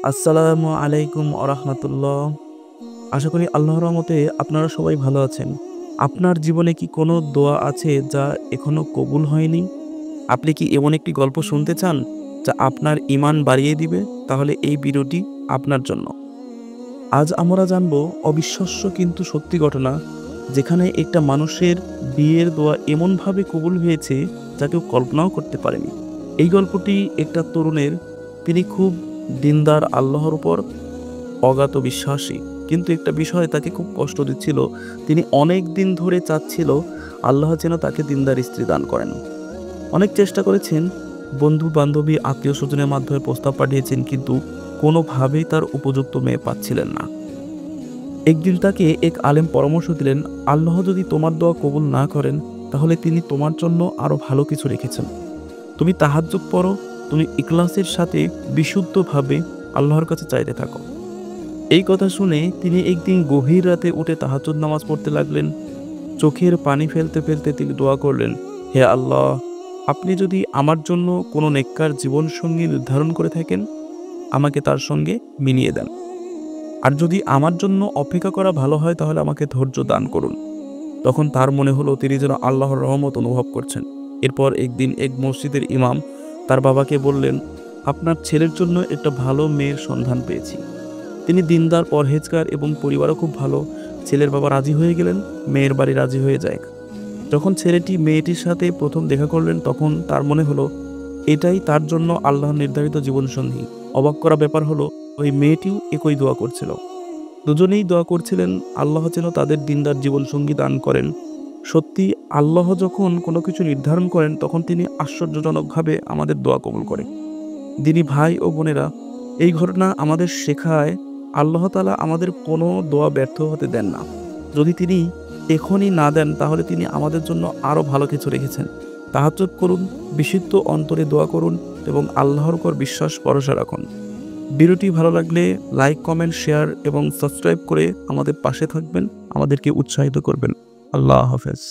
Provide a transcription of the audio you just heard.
আসসালামু আলাইকুম আরহামতুল্লাহ। আশা করি আল্লাহর রহমতে আপনারা সবাই ভালো আছেন। আপনার জীবনে কি কোনো দোয়া আছে যা এখনো কবুল হয়নি? আপনি কি এমন একটি গল্প শুনতে চান যা আপনার ঈমান বাড়িয়ে দিবে? তাহলে এই ভিডিওটি আপনার জন্য। আজ আমরা জানব অবিশ্বাস্য কিন্তু সত্যি ঘটনা, যেখানে একটা মানুষের বিয়ের দোয়া এমনভাবে কবুল হয়েছে যা কেউ কল্পনাও করতে পারেনি। এই গল্পটি একটা তরুণের। তিনি খুব দিনদার, আল্লাহর উপর অগাধ বিশ্বাসী, কিন্তু একটা বিষয় তাকে খুব কষ্ট দিচ্ছিল। তিনি অনেক দিন ধরে চাচ্ছিল আল্লাহ যেন তাকে দিনদার স্ত্রী দান করেন। অনেক চেষ্টা করেছেন, বন্ধু বান্ধবী আত্মীয় স্বজনের মাধ্যমে প্রস্তাব পাঠিয়েছেন, কিন্তু কোনোভাবেই তার উপযুক্ত মেয়ে পাচ্ছিলেন না। একদিন তাকে এক আলেম পরামর্শ দিলেন, আল্লাহ যদি তোমার দোয়া কবুল না করেন তাহলে তিনি তোমার জন্য আরো ভালো কিছু রেখেছেন। তুমি তাহাজ্জুদ পড়ো, তুমি ইখলাসের সাথে বিশুদ্ধভাবে আল্লাহর কাছে চাইতে থাকো। এই কথা শুনে তিনি একদিন গভীর রাতে উঠে তাহাজ্জুদ নামাজ পড়তে লাগলেন। চোখের পানি ফেলতে ফেলতে তিনি দোয়া করলেন, হে আল্লাহ, আপনি যদি আমার জন্য কোনো নেককার জীবনসঙ্গী নির্ধারণ করে থাকেন, আমাকে তার সঙ্গে মিলিয়ে দেন। আর যদি আমার জন্য অপেক্ষা করা ভালো হয় তাহলে আমাকে ধৈর্য দান করুন। তখন তার মনে হলো তিনি যেন আল্লাহর রহমত অনুভব করছেন। এরপর একদিন এক মসজিদের ইমাম তার বাবাকে বললেন, আপনার ছেলের জন্য একটা ভালো মেয়ের সন্ধান পেয়েছি। তিনি দিনদার, পরহেজগার এবং পরিবারও খুব ভালো। ছেলের বাবা রাজি হয়ে গেলেন, মেয়ের বাড়ি রাজি হয়ে যায়। যখন ছেলেটি মেয়েটির সাথে প্রথম দেখা করলেন তখন তার মনে হলো এটাই তার জন্য আল্লাহর নির্ধারিত জীবনসঙ্গী। অবাক করা ব্যাপার হলো, ওই মেয়েটিও একই দোয়া করছিল। দুজনেই দোয়া করছিলেন আল্লাহ যেন তাদের দিনদার জীবনসঙ্গী দান করেন। সত্যি, আল্লাহ যখন কোনো কিছু নির্ধারণ করেন তখন তিনি আশ্চর্যজনকভাবে আমাদের দোয়া কবুল করেন। দিনী ভাই ও বোনেরা, এই ঘটনা আমাদের শেখায় আল্লাহ তাআলা আমাদের কোনো দোয়া ব্যর্থ হতে দেন না। যদি তিনি এখনই না দেন তাহলে তিনি আমাদের জন্য আরও ভালো কিছু রেখেছেন। তাহাজ্জুদ করুন, বিশুদ্ধ অন্তরে দোয়া করুন এবং আল্লাহর উপর বিশ্বাস ভরসা রাখুন। ভিডিওটি ভালো লাগলে লাইক, কমেন্ট, শেয়ার এবং সাবস্ক্রাইব করে আমাদের পাশে থাকবেন, আমাদেরকে উৎসাহিত করবেন। আল্লাহ হাফেজ।